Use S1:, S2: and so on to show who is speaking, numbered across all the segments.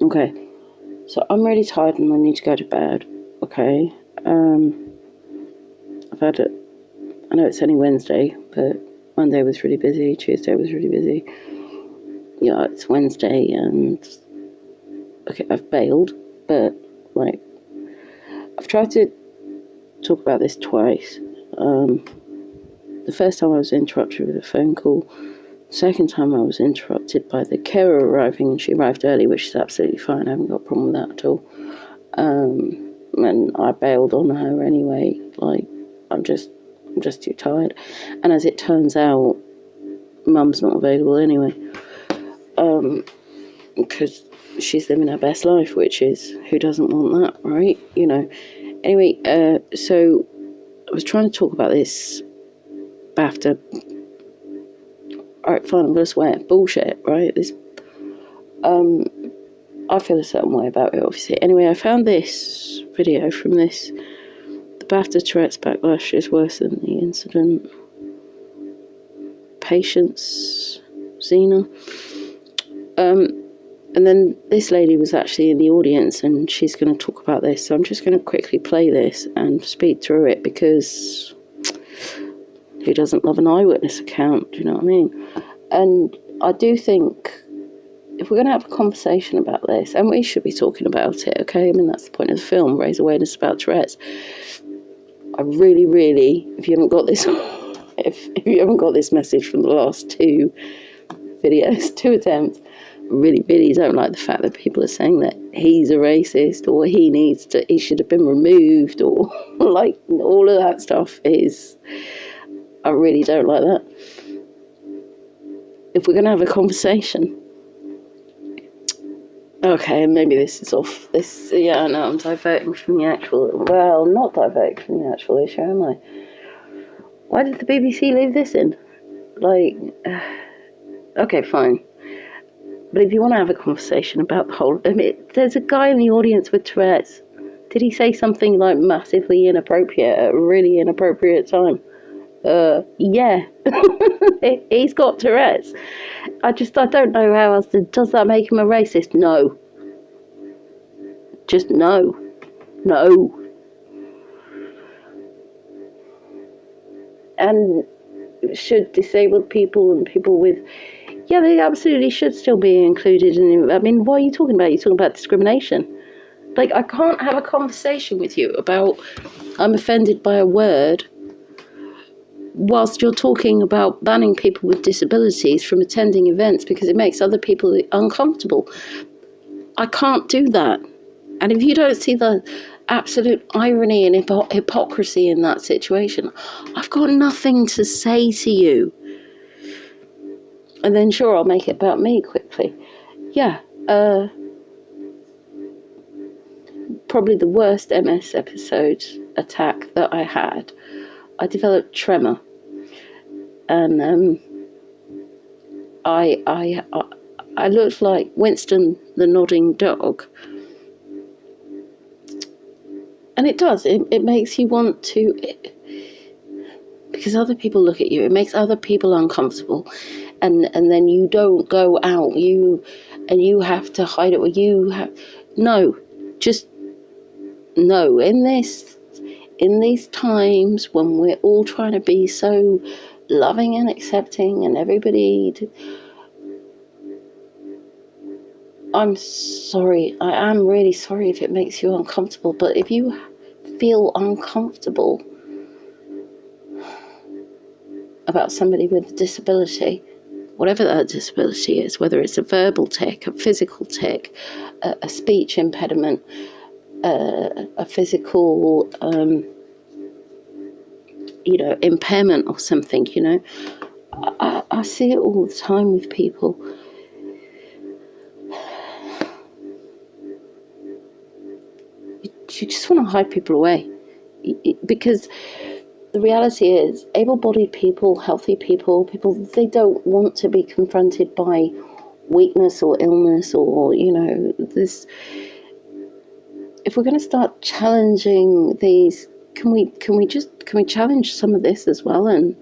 S1: Okay, so I'm really tired and I need to go to bed. Okay, I've had it. I know it's only Wednesday, but Monday was really busy. Tuesday was really busy. Yeah, it's Wednesday, and okay, I've bailed, but like, I've tried to talk about this twice. The first time I was interrupted with a phone call. The second time I was interrupted by the carer arriving, and she arrived early, which is absolutely fine. I haven't got a problem with that at all. And I bailed on her anyway. Like, I'm just too tired. And as it turns out, Mum's not available anyway. Because she's living her best life, which is, who doesn't want that, right? You know. Anyway, so I was trying to talk about this BAFTA. Alright, fine, I'm gonna swear. Bullshit, right? This, I feel a certain way about it, obviously. Anyway, I found this video from this. The BAFTA Tourette's backlash is worse than the incident. Patience, Xena. And then this lady was actually in the audience, and she's going to talk about this. So I'm just going to quickly play this and speed through it, because who doesn't love an eyewitness account? Do you know what I mean? And I do think if we're going to have a conversation about this, and we should be talking about it, okay? I mean, that's the point of the film, raise awareness about Tourette's. I really, really, if you haven't got this, if you haven't got this message from the last two videos, two attempts, really, really don't like the fact that people are saying that he's a racist, or he should have been removed, or like all of that stuff is, I really don't like that. If we're going to have a conversation, okay, maybe this is off. This, yeah, no, I'm diverting from the actual. Well, not diverting from the actual issue, am I? Why did the BBC leave this in? Like, okay, fine. But if you want to have a conversation about the whole, I mean, there's a guy in the audience with Tourette's. Did he say something like massively inappropriate at a really inappropriate time? Yeah. He's got Tourette's. I don't know how else does that make him a racist? No. Just no. No. And should disabled people and people with, yeah, they absolutely should still be included in, I mean, what are you talking about? You're talking about discrimination. Like, I can't have a conversation with you about I'm offended by a word whilst you're talking about banning people with disabilities from attending events because it makes other people uncomfortable. I can't do that. And if you don't see the absolute irony and hypocrisy in that situation, I've got nothing to say to you. And then sure, I'll make it about me quickly. Yeah, probably the worst MS episode attack that I had. I developed tremor, and I looked like Winston the nodding dog. And it does. It makes you want to, because other people look at you. It makes other people uncomfortable, and then you don't go out. You have to hide it. No, just no. In these times when we're all trying to be so loving and accepting, and everybody. I'm sorry. I am really sorry if it makes you uncomfortable. But if you feel uncomfortable about somebody with a disability, whatever that disability is, whether it's a verbal tic, a physical tic, a speech impediment, a physical, impairment or something, I see it all the time with people. You just want to hide people away, because the reality is able-bodied people, healthy people, they don't want to be confronted by weakness or illness or, this. If we're going to start challenging these, can we challenge some of this as well? And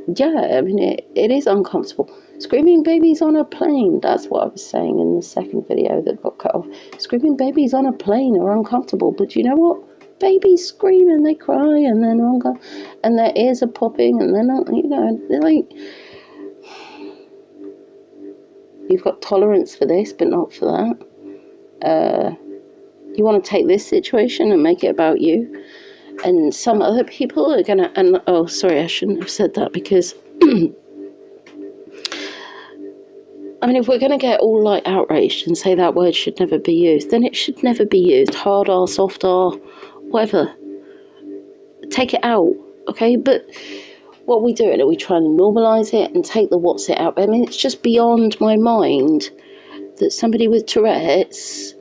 S1: Yeah, I mean, it is uncomfortable. Screaming babies on a plane, that's what I was saying in the second video that got cut off. Screaming babies on a plane are uncomfortable, but you know what? Babies scream and they cry and they're not, and their ears are popping and they're not, they're like, you've got tolerance for this, but not for that. You want to take this situation and make it about you, and some other people are gonna. And oh, sorry, I shouldn't have said that, because I mean, if we're going to get all like outraged and say that word should never be used, then it should never be used. Hard R, soft R, whatever. Take it out, okay? But what are we doing? Are we trying to normalise it and take the what's it out? I mean, it's just beyond my mind that somebody with Tourette's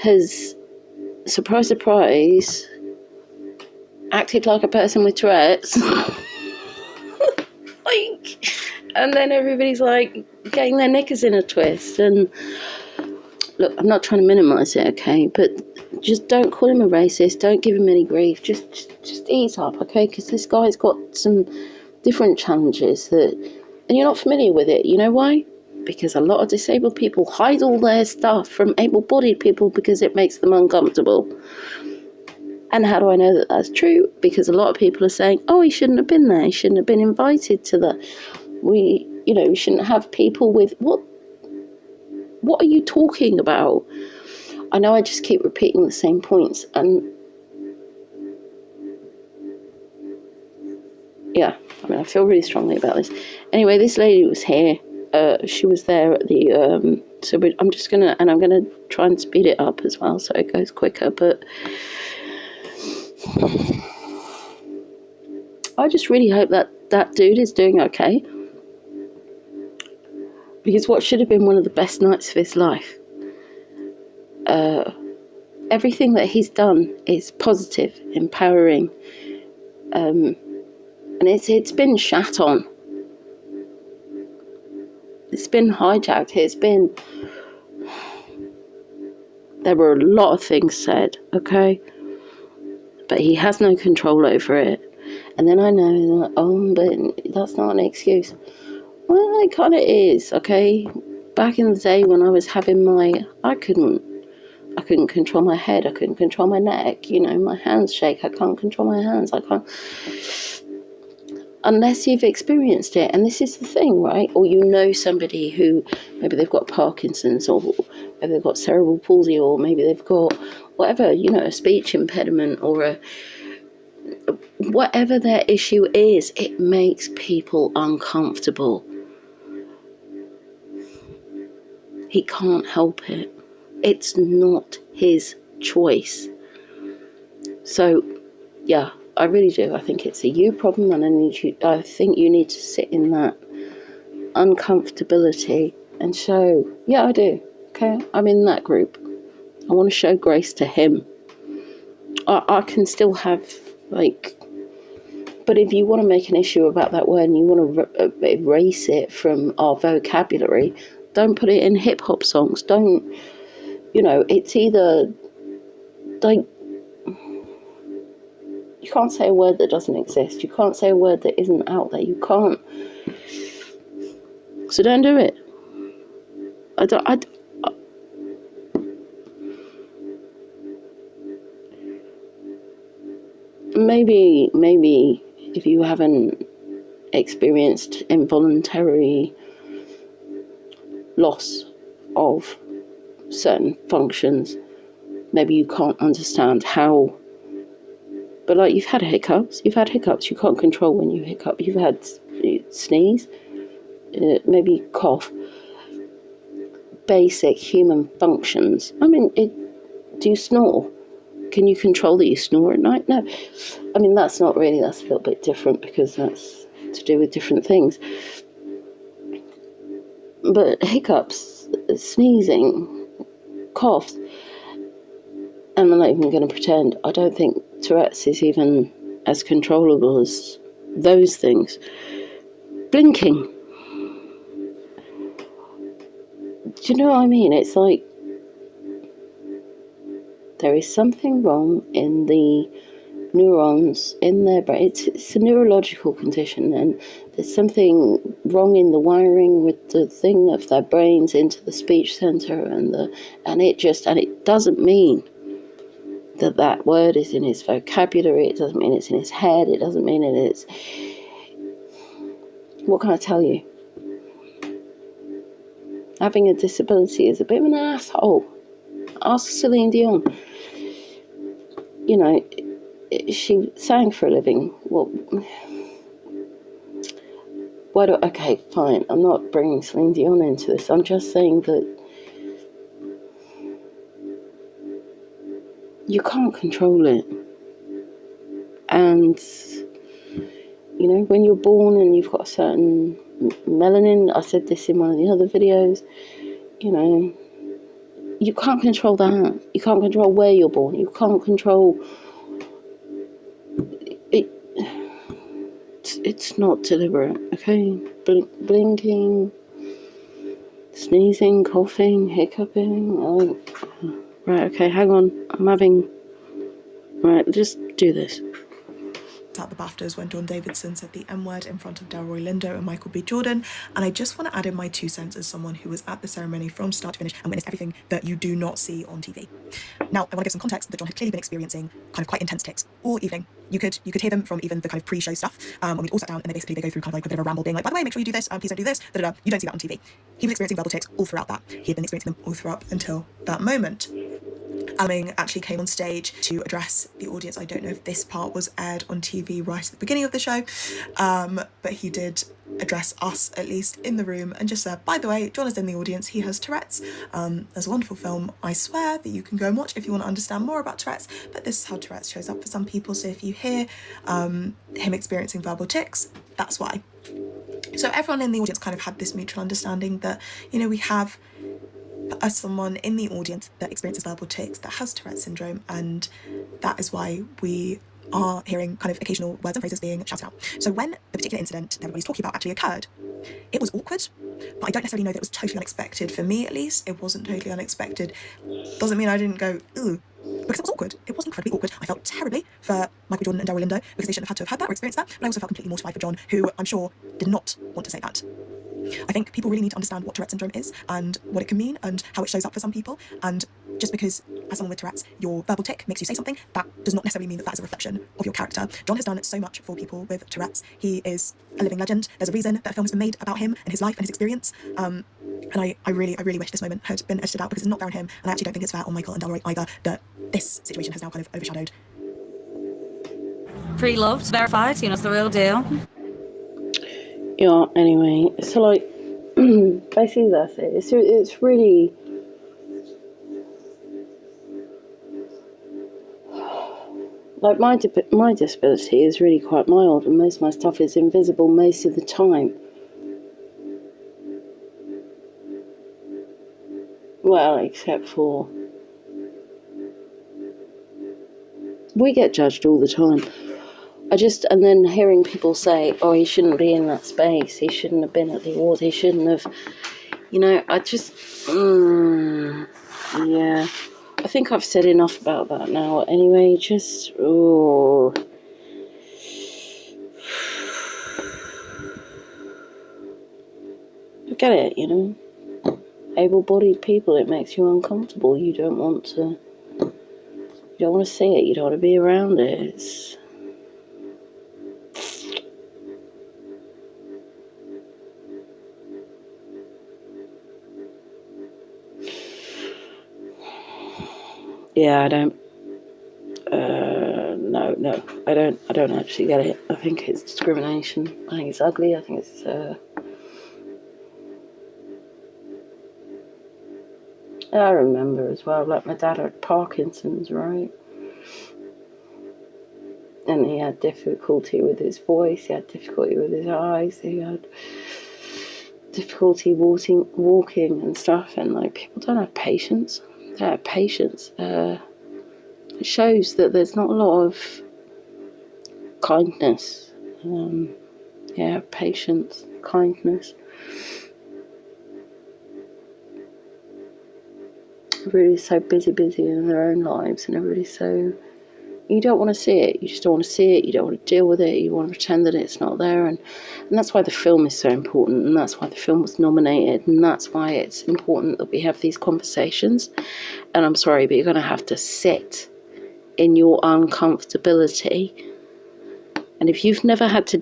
S1: has, surprise, surprise, acted like a person with Tourette's. Like, and then everybody's like getting their knickers in a twist. And look, I'm not trying to minimise it, okay? But just don't call him a racist. Don't give him any grief. Just ease up, okay? Because this guy's got some different challenges that, and you're not familiar with it. You know why? Because a lot of disabled people hide all their stuff from able-bodied people because it makes them uncomfortable. And how do I know that that's true? Because a lot of people are saying, oh, he shouldn't have been there. He shouldn't have been invited to that. We shouldn't have people with, what are you talking about? I know I just keep repeating the same points, and yeah, I mean, I feel really strongly about this. Anyway, this lady was here. She was there at the, I'm gonna try and speed it up as well so it goes quicker, but I just really hope that dude is doing okay, because what should have been one of the best nights of his life, everything that he's done is positive, empowering, and it's been shat on. It's been hijacked. There were a lot of things said, okay? But he has no control over it. And then I know that, but that's not an excuse. Well, it kind of is, okay? Back in the day when I was having I couldn't control my head. I couldn't control my neck. My hands shake. I can't control my hands. I can't. Unless you've experienced it. And this is the thing, right? Or somebody who maybe they've got Parkinson's, or maybe they've got cerebral palsy, or maybe they've got whatever, a speech impediment, or whatever their issue is, it makes people uncomfortable. He can't help it. It's not his choice. So, yeah, I really do. I think it's a you problem, and I think you need to sit in that uncomfortability and show, yeah, I do. Okay, I'm in that group. I want to show grace to him. I can still have, but if you want to make an issue about that word and you want to erase it from our vocabulary, don't put it in hip-hop songs. Don't, it's either, you can't say a word that doesn't exist. You can't say a word that isn't out there. You can't. So don't do it. Maybe if you haven't experienced involuntary loss of certain functions, maybe you can't understand how. But you've had hiccups. You can't control when you hiccup. You've had sneeze, maybe cough. Basic human functions. I mean, do you snore? Can you control that you snore at night? No. I mean, that's a little bit different, because that's to do with different things. But hiccups, sneezing, coughs, and I'm not even going to pretend, I don't think Tourette's is even as controllable as those things. Blinking. Do you know what I mean? It's like there is something wrong in the neurons in their brain. It's a neurological condition, and there's something wrong in the wiring with the thing of their brains into the speech center, and it doesn't mean that word is in his vocabulary. It doesn't mean it's in his head. It doesn't mean it's. What can I tell you? Having a disability is a bit of an asshole. Ask Celine Dion. You know, she sang for a living. Well, okay, fine. I'm not bringing Celine Dion into this. I'm just saying that you can't control it. And, you know, when you're born and you've got a certain melanin, I said this in one of the other videos, you know, you can't control that. You can't control where you're born. You can't control it. It's not deliberate, okay? Blinking, sneezing, coughing, hiccuping. Right, okay, hang on. Right, just do this.
S2: At the BAFTAs when Don Davidson said the M-word in front of Delroy Lindo and Michael B. Jordan, and I just want to add in my 2 cents as someone who was at the ceremony from start to finish and witnessed everything that you do not see on TV. Now, I want to give some context that John had clearly been experiencing kind of quite intense tics all evening. You could hear them from even the kind of pre-show stuff, when we'd all sat down and they go through kind of like a bit of a ramble being like, by the way, make sure you do this, please don't do this, da-da-da. You don't see that on TV. He was experiencing verbal tics all throughout that. He had been experiencing them all throughout until that moment. Alaming actually came on stage to address the audience. I don't know if this part was aired on TV right at the beginning of the show, but he did address us, at least, in the room, and just said, by the way, John is in the audience, he has Tourette's. There's a wonderful film, I swear, that you can go and watch if you want to understand more about Tourette's, but this is how Tourette's shows up for some people, so if you hear him experiencing verbal tics, that's why. So everyone in the audience kind of had this mutual understanding that, you know, we have as someone in the audience that experiences verbal tics that has Tourette's syndrome, and that is why we are hearing kind of occasional words and phrases being shouted out. So when the particular incident that everybody's talking about actually occurred, it was awkward, but I don't necessarily know that it was totally unexpected. For me, at least, it wasn't totally unexpected. Doesn't mean I didn't go, ooh, because it was awkward. It was incredibly awkward. I felt terribly for Michael Jordan and Delroy Lindo because they shouldn't have had to have heard that or experienced that, but I also felt completely mortified for John, who I'm sure did not want to say that. I think people really need to understand what Tourette's syndrome is and what it can mean and how it shows up for some people. And just because, as someone with Tourette's, your verbal tic makes you say something, that does not necessarily mean that that is a reflection of your character. John has done so much for people with Tourette's. He is a living legend. There's a reason that a film has been made about him and his life and his experience. And I really wish this moment had been edited out because it's not fair on him. And I actually don't think it's fair on Michael and Delroy either that this situation has now kind of overshadowed.
S3: Pre-loved, verified, you know, it's the real deal.
S1: Yeah, anyway, so like, basically that's it. It's really, like my disability is really quite mild, and most of my stuff is invisible most of the time. Well, except for, we get judged all the time. And then hearing people say, oh, he shouldn't be in that space, he shouldn't have been at the awards, he shouldn't have, you know, I just, yeah, I think I've said enough about that now. Anyway, just, oh, I get it, you know, able-bodied people, it makes you uncomfortable, you don't want to see it, you don't want to be around it, it's, yeah, I don't, no, I don't actually get it. I think it's discrimination. I think it's ugly. I think it's, I remember as well, like my dad had Parkinson's, right? And he had difficulty with his voice, he had difficulty with his eyes, he had difficulty walking and stuff, and like, people don't have patience. They don't have patience. It shows that there's not a lot of kindness. Patience, kindness. Everybody's so busy in their own lives, and everybody's so, You don't want to see it. You just don't want to see it. You don't want to deal with it. You want to pretend that it's not there. And that's why the film is so important. And that's why the film was nominated. And that's why it's important that we have these conversations. And I'm sorry, but you're going to have to sit in your uncomfortability. And if you've never had to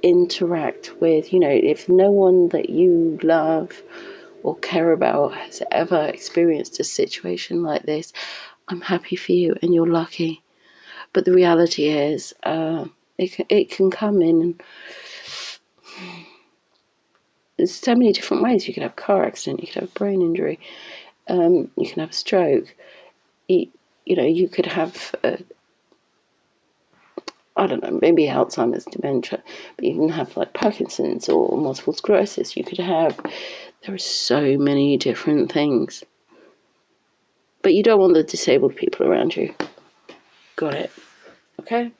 S1: interact with, if no one that you love or care about has ever experienced a situation like this, I'm happy for you and you're lucky. But the reality is, it can come in. There's so many different ways. You could have a car accident, you could have a brain injury, you can have a stroke. You could have, I don't know, maybe Alzheimer's, dementia, but you can have like Parkinson's or multiple sclerosis. There are so many different things. But you don't want the disabled people around you. Got it. Okay?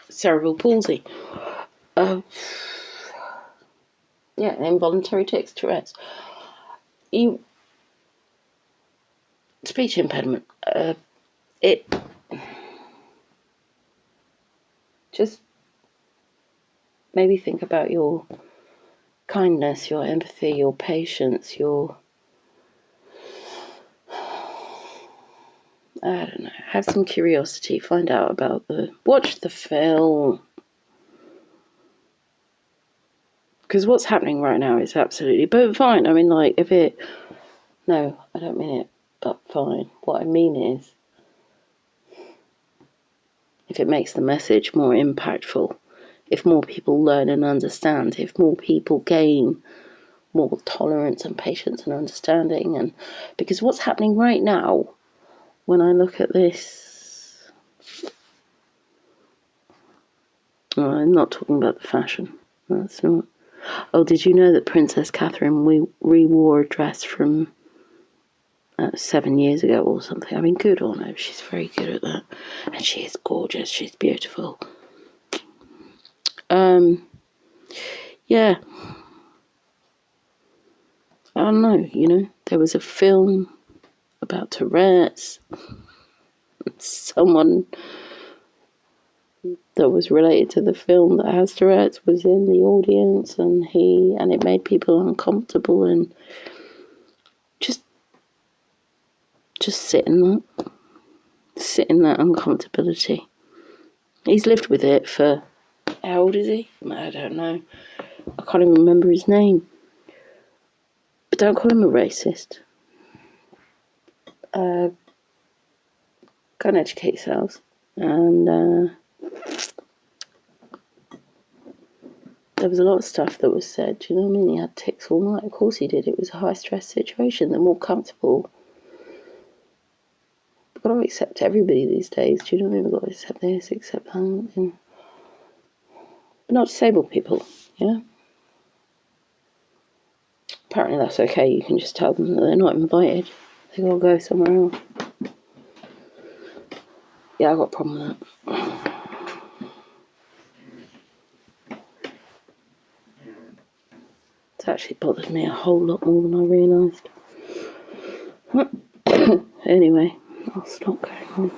S1: Cerebral palsy. Involuntary tics, Tourette's. Speech impediment. Just maybe think about your kindness, your empathy, your patience, I don't know, have some curiosity, find out about watch the film. Because what's happening right now is absolutely, but fine. I mean, like, no, I don't mean it, but fine. What I mean is, if it makes the message more impactful, if more people learn and understand, if more people gain more tolerance and patience and understanding, and because what's happening right now, when I look at this, I'm not talking about the fashion. That's not. Oh, did you know that Princess Catherine re-wore a dress from 7 years ago or something? I mean, good on her. She's very good at that. And she is gorgeous. She's beautiful. Yeah. I don't know, there was a film about Tourette's. Someone that was related to the film that has Tourette's was in the audience, and it made people uncomfortable, and just sit in that uncomfortability. He's lived with it for, how old is he? I don't know. I can't even remember his name. But don't call him a racist. Go and educate yourselves. And there was a lot of stuff that was said. Do you know what I mean? He had tics all night. Of course he did. It was a high-stress situation. They're more comfortable. We've got to accept everybody these days. Do you know what I mean? We've got to accept this, accept that. But not disabled people, yeah? Apparently that's okay. You can just tell them that they're not invited. They gotta go somewhere else. Yeah, I've got a problem with that. It's actually bothered me a whole lot more than I realised. Anyway, I'll stop going on.